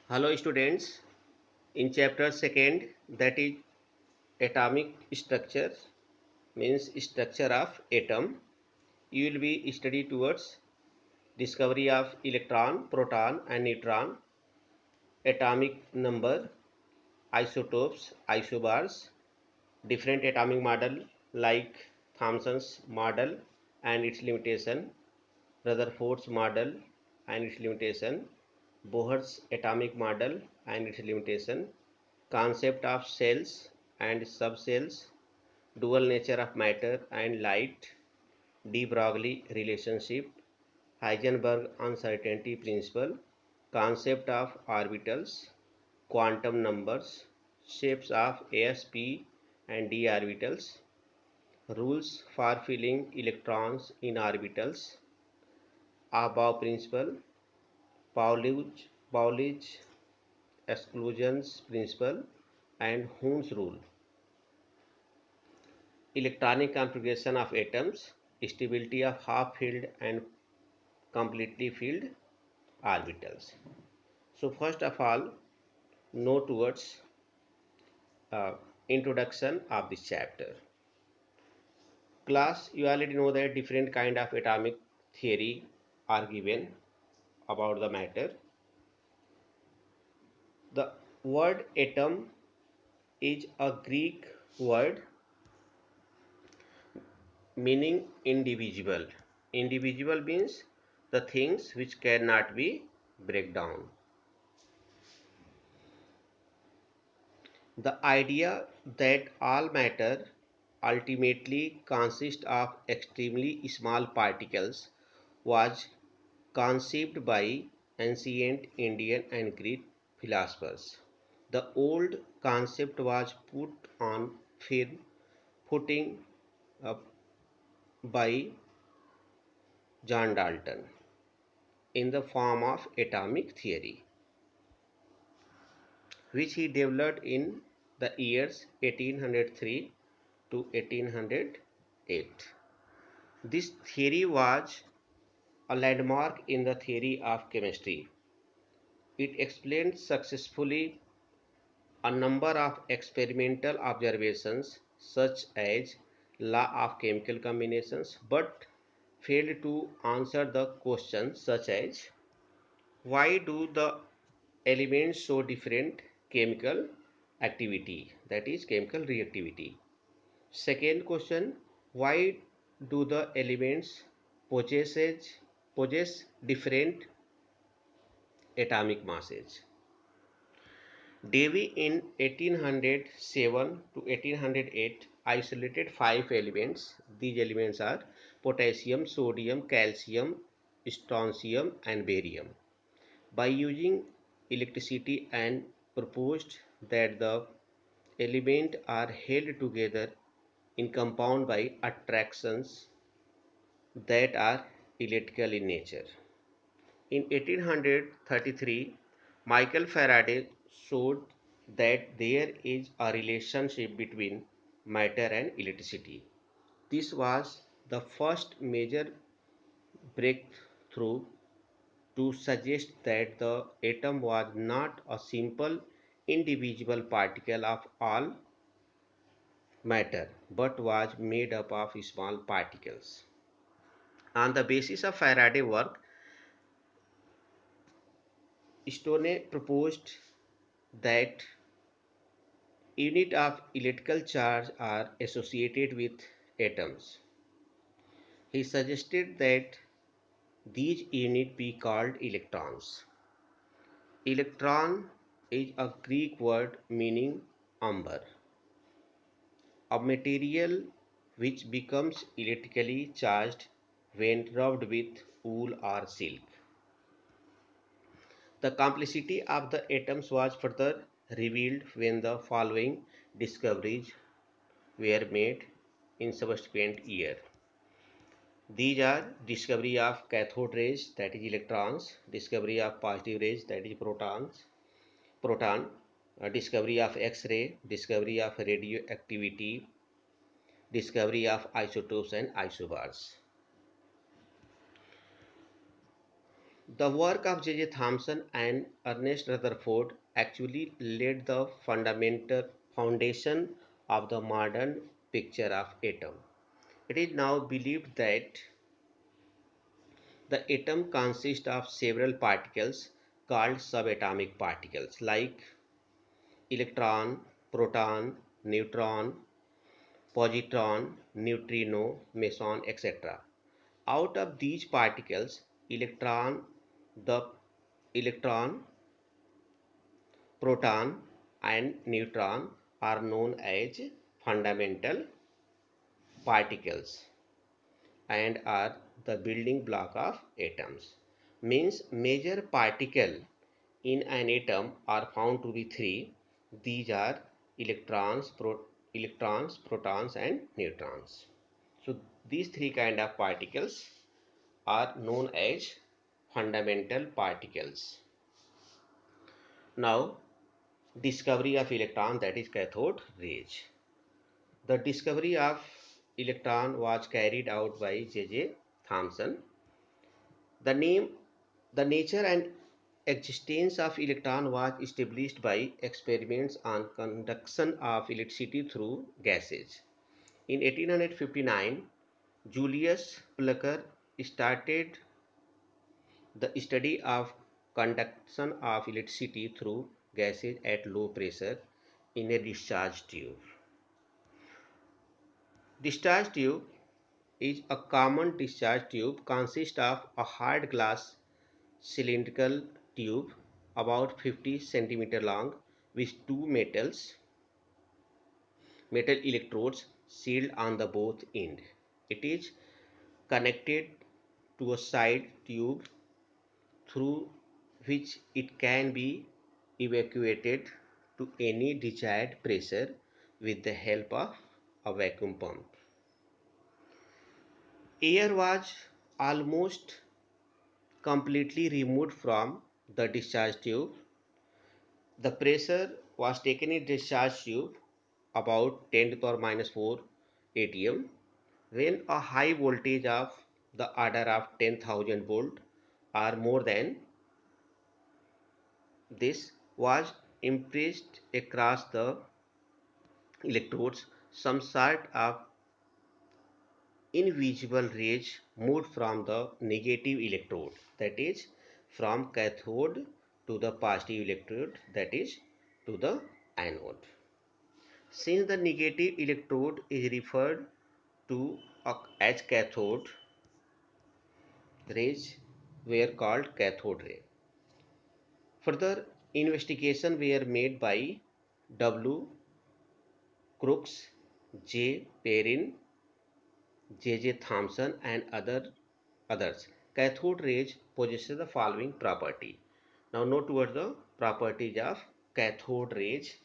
Hello students, in chapter 2nd, that is atomic structure, means structure of atom, you will be study towards discovery of electron, proton and neutron, atomic number, isotopes, isobars, different atomic model like Thomson's model and its limitation, Rutherford's model and its limitation, Bohr's atomic model and its limitation, concept of cells and subcells, dual nature of matter and light, de Broglie relationship, Heisenberg uncertainty principle, concept of orbitals, quantum numbers, shapes of s, p and d orbitals, rules for filling electrons in orbitals, Above principle, Pauli's exclusions principle and Hund's rule, electronic configuration of atoms, stability of half-filled and completely filled orbitals. So first of all, know towards uh, introduction of this chapter. Class, you already know that different kind of atomic theory are given about the matter. The word atom is a Greek word meaning indivisible. Indivisible means the things which cannot be break down. The idea that all matter ultimately consists of extremely small particles was conceived by ancient Indian and Greek philosophers. The old concept was put on firm footing uh, by John Dalton in the form of atomic theory, which he developed in the years 1803 to 1808. This theory was a landmark in the theory of chemistry. It explained successfully a number of experimental observations such as law of chemical combinations, but failed to answer the questions such as why do the elements show different chemical activity, that is chemical reactivity. Second question, why do the elements possess different atomic masses? Davy in 1807 to 1808 isolated five elements. These elements are potassium, sodium, calcium, strontium and barium. By using electricity and proposed that the elements are held together in compound by attractions that are electrical in nature. In 1833, Michael Faraday showed that there is a relationship between matter and electricity. This was the first major breakthrough to suggest that the atom was not a simple indivisible particle of all matter but was made up of small particles. On the basis of Faraday's work, Stone proposed that units of electrical charge are associated with atoms. He suggested that these units be called electrons. Electron is a Greek word meaning amber, a material which becomes electrically charged when rubbed with wool or silk. The complexity of the atoms was further revealed when the following discoveries were made in subsequent years. These are discovery of cathode rays, that is electrons, discovery of positive rays, that is proton, discovery of X-ray, discovery of radioactivity, discovery of isotopes and isobars. The work of J. J. Thomson and Ernest Rutherford actually laid the fundamental foundation of the modern picture of atom. It is now believed that the atom consists of several particles called subatomic particles like electron, proton, neutron, positron, neutrino, meson, etc. Out of these particles, the electron, proton and neutron are known as fundamental particles and are the building block of atoms. Means major particle in an atom are found to be three. These are electrons, protons and neutrons. So these three kind of particles are known as fundamental particles. Now discovery of electron, that is cathode rays. The discovery of electron was carried out by J.J. Thomson. The name, the nature and existence of electron was established by experiments on conduction of electricity through gases. In 1859, Julius Plucker started the study of conduction of electricity through gases at low pressure in a discharge tube. Discharge tube is a common discharge tube consists of a hard glass cylindrical tube about 50 centimeter long with two metal electrodes sealed on the both end. It is connected to a side tube through which it can be evacuated to any desired pressure with the help of a vacuum pump. Air was almost completely removed from the discharge tube. The pressure was taken in discharge tube about 10 to the power minus 4 atm when a high voltage of the order of 10,000 volt or more than this was impressed across the electrodes. Some sort of invisible rays moved from the negative electrode, that is from cathode to the positive electrode, that is to the anode. Since the negative electrode is referred to as cathode, rays were called cathode ray. Further investigation were made by W. Crookes, J. Perrin, J. J. Thomson and others. Cathode rays possess the following property. Now note towards the properties of cathode rays,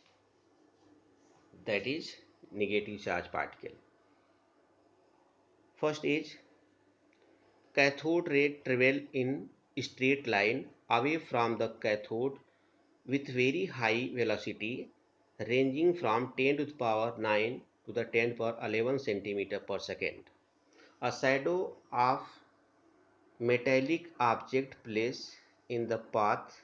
that is negative charge particle. First is cathode ray travel in straight line away from the cathode with very high velocity ranging from 10 to the power 9 to the 10 to the power 11 centimeter per second. A shadow of metallic object placed in the path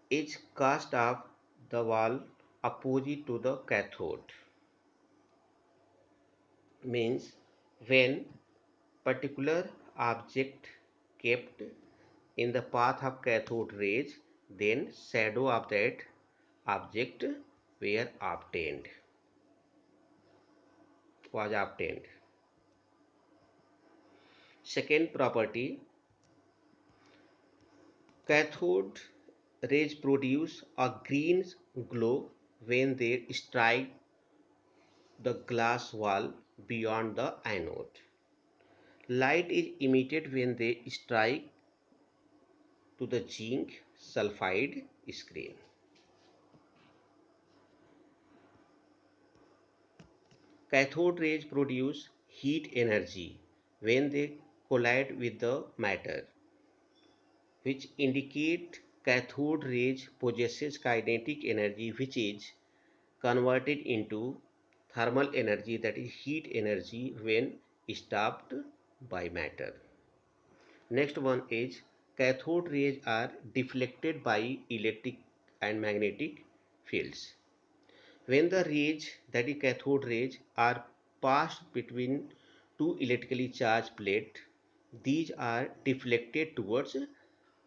is cast off the wall opposite to the cathode. Means when particular object kept in the path of cathode rays, then shadow of that object was obtained. Second property, cathode rays produce a green glow when they strike the glass wall beyond the anode. Light is emitted when they strike to the zinc sulfide screen. Cathode rays produce heat energy when they collide with the matter, which indicate cathode rays possesses kinetic energy which is converted into thermal energy, that is heat energy, when stopped by matter. Next one is cathode rays are deflected by electric and magnetic fields. When the rays, that is cathode rays, are passed between two electrically charged plates, these are deflected towards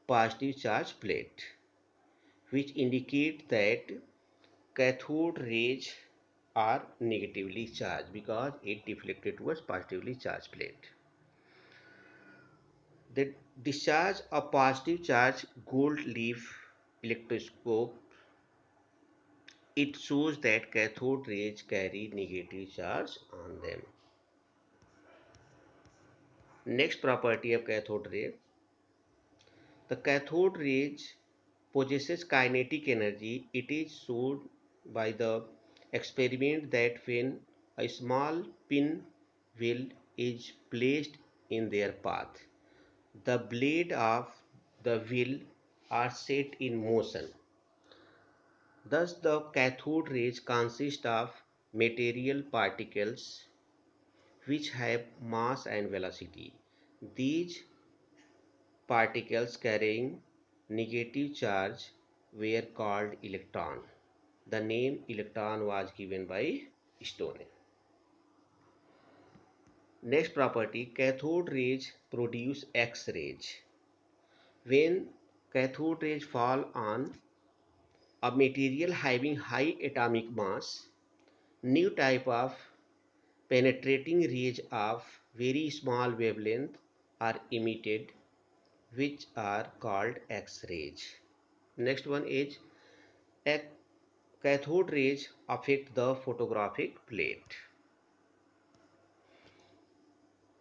positive charge plate, which indicate that cathode rays are negatively charged because it deflected towards positively charged plate. The discharge of positive charge gold leaf electroscope, it shows that cathode rays carry negative charge on them. Next property of cathode ray, the cathode rays possesses kinetic energy. It is shown by the experiment that when a small pin wheel is placed in their path, the blade of the wheel are set in motion. Thus, the cathode rays consist of material particles which have mass and velocity. These particles carrying negative charge were called electron. The name electron was given by Stone. Next property, cathode rays produce X-rays. When cathode rays fall on a material having high atomic mass, new type of penetrating rays of very small wavelength are emitted, which are called X-rays. Next one is cathode rays affect the photographic plate.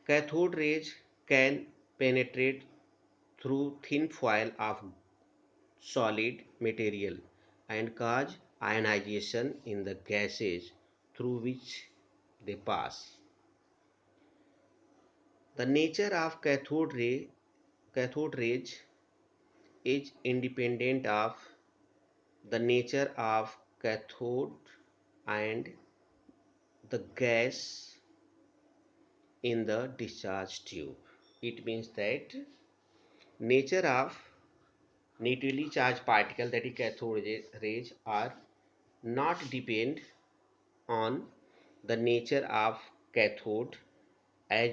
Cathode rays can penetrate through thin foil of solid material and cause ionization in the gases through which they pass. The nature of cathode rays is independent of the nature of cathode and the gas in the discharge tube. It means that nature of negatively charged particle, that is cathode rays, are not depend on the nature of cathode as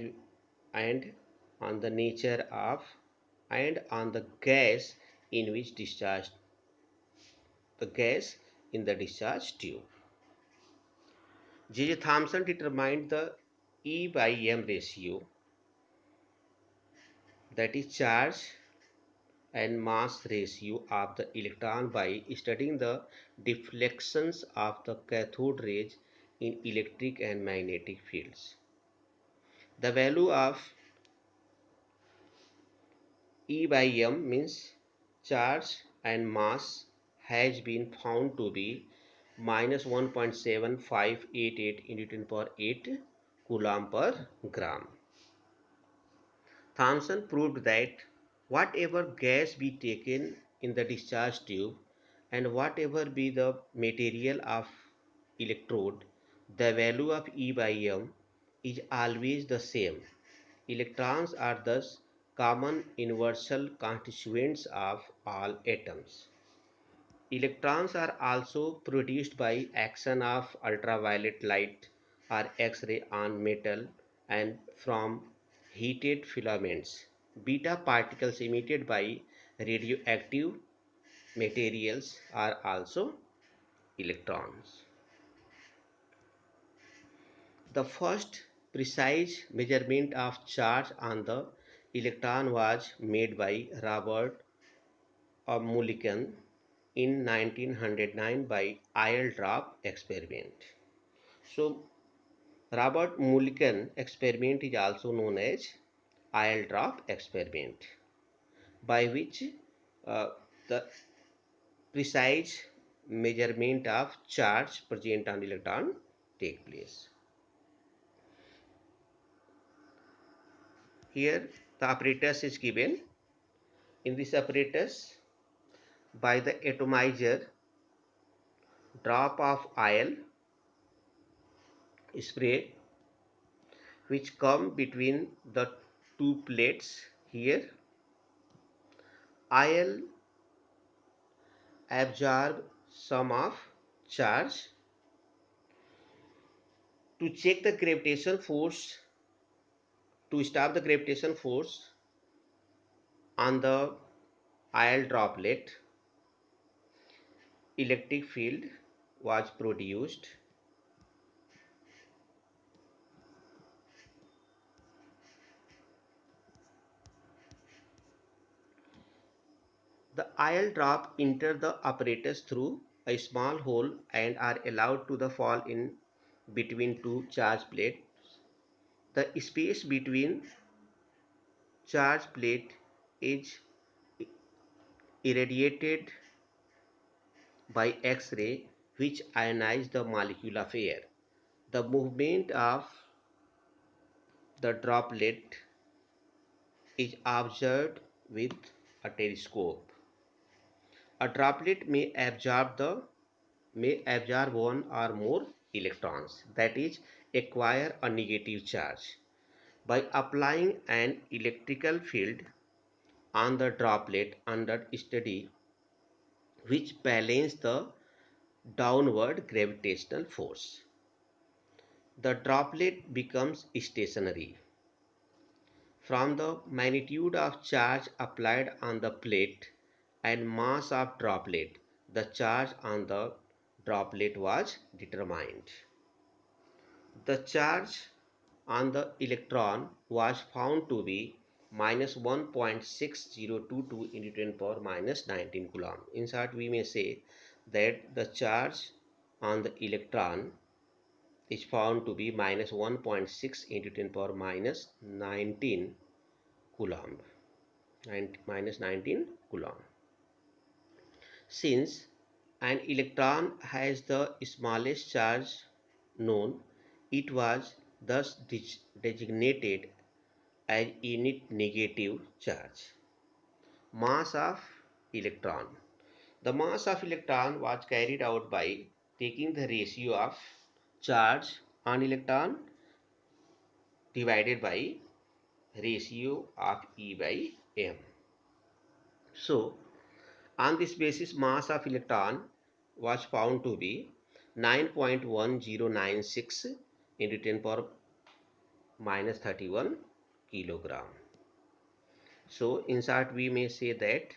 and on the nature of and on the gas in which discharge, the gas in the discharge tube. J. J. Thomson determined the E by M ratio, that is charge and mass ratio of the electron, by studying the deflections of the cathode rays in electric and magnetic fields. The value of E by M means charge and mass has been found to be minus 1.7588 into 10 power 8 coulomb per gram. Thomson proved that whatever gas be taken in the discharge tube and whatever be the material of electrode, the value of E by M is always the same. Electrons are thus common universal constituents of all atoms. Electrons are also produced by action of ultraviolet light or X-ray on metal and from heated filaments. Beta particles emitted by radioactive materials are also electrons. The first precise measurement of charge on the electron was made by Robert Mulliken in 1909 by aisle drop experiment. So, Robert Mulliken experiment is also known as aisle drop experiment, by which the precise measurement of charge present on electron take place. Here the apparatus is given. In this apparatus, by the atomizer, drop of oil spray which come between the two plates here, I'll absorb some of charge. To check the gravitational force, to stop the gravitational force on the IL droplet, electric field was produced. The IL drop enter the apparatus through a small hole and are allowed to the fall in between two charge plates. The space between charge plate is irradiated by X-ray which ionize the molecule of air. The movement of the droplet is observed with a telescope. A droplet may absorb one or more electrons, that is, acquire a negative charge. By applying an electrical field on the droplet under study, which balance the downward gravitational force, the droplet becomes stationary. From the magnitude of charge applied on the plate and mass of droplet, the charge on the droplet was determined. The charge on the electron was found to be minus 1.6022 into 10 power minus 19 coulomb. In short, we may say that the charge on the electron is found to be minus 1.6 into 10 power minus 19 coulomb. Minus 19 coulomb. Since an electron has the smallest charge known, it was thus designated as unit negative charge. Mass of electron. The mass of electron was carried out by taking the ratio of charge on electron divided by ratio of E by M. So, on this basis, mass of electron was found to be 9.1096 into 10 power minus 31 kilogram. So, in short, we may say that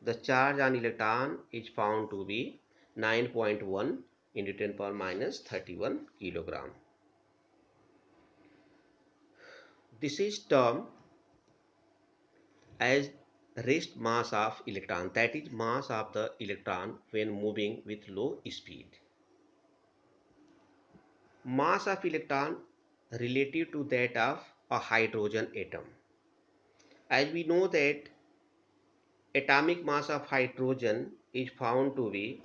the charge on electron is found to be 9.1 into 10 power minus 31 kilogram. This is termed as rest mass of electron, that is mass of the electron when moving with low speed. Mass of electron relative to that of a hydrogen atom. As we know that atomic mass of hydrogen is found to be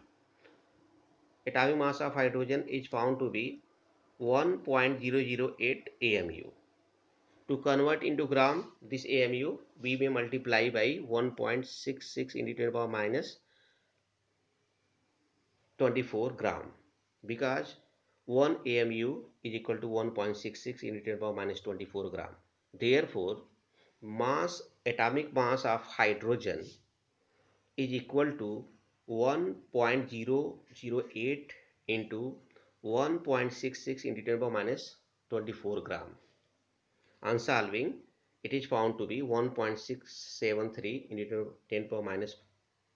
1.008 AMU. To convert into gram, this AMU we may multiply by 1.66 into 10 power minus 24 gram, because 1 AMU is equal to 1.66 into 10 power minus 24 gram. Therefore, atomic mass of hydrogen is equal to 1.008 into 1.66 into 10 power minus 24 gram. On solving, it is found to be 1.673 into 10 power minus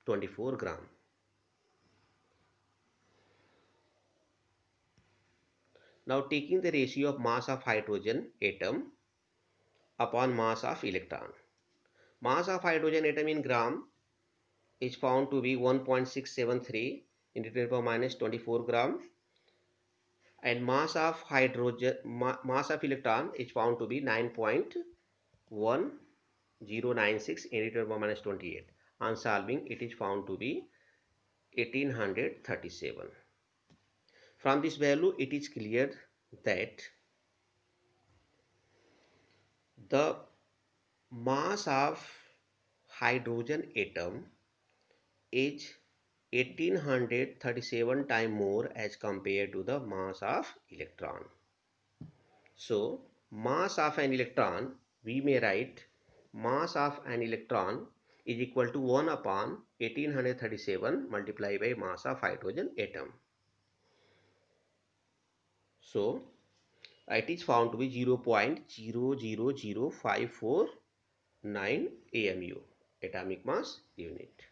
24 gram. Now, taking the ratio of mass of hydrogen atom upon mass of electron. Mass of hydrogen atom in gram is found to be 1.673 into 10 power minus 24 gram, and mass of electron is found to be 9.1096 into 10 power minus 28. On solving, it is found to be 1837. From this value, it is clear that the mass of hydrogen atom is 1837 times more as compared to the mass of electron. So, mass of an electron, we may write mass of an electron is equal to 1 upon 1837 multiplied by mass of hydrogen atom. So it is found to be 0.00054 AMU, atomic mass unit.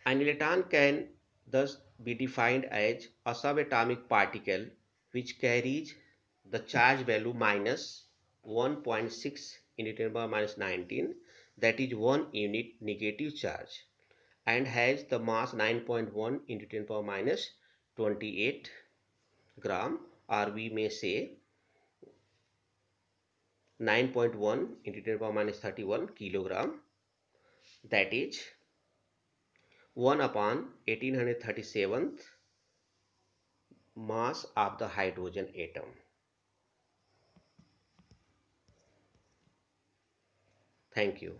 An electron can thus be defined as a subatomic particle which carries the charge value minus 1.6 into 10 power minus 19, that is 1 unit negative charge, and has the mass 9.1 into 10 power minus 28 gram, or we may say 9.1 into 10 power minus 31 kilogram, that is 1 upon 1837th mass of the hydrogen atom. Thank you.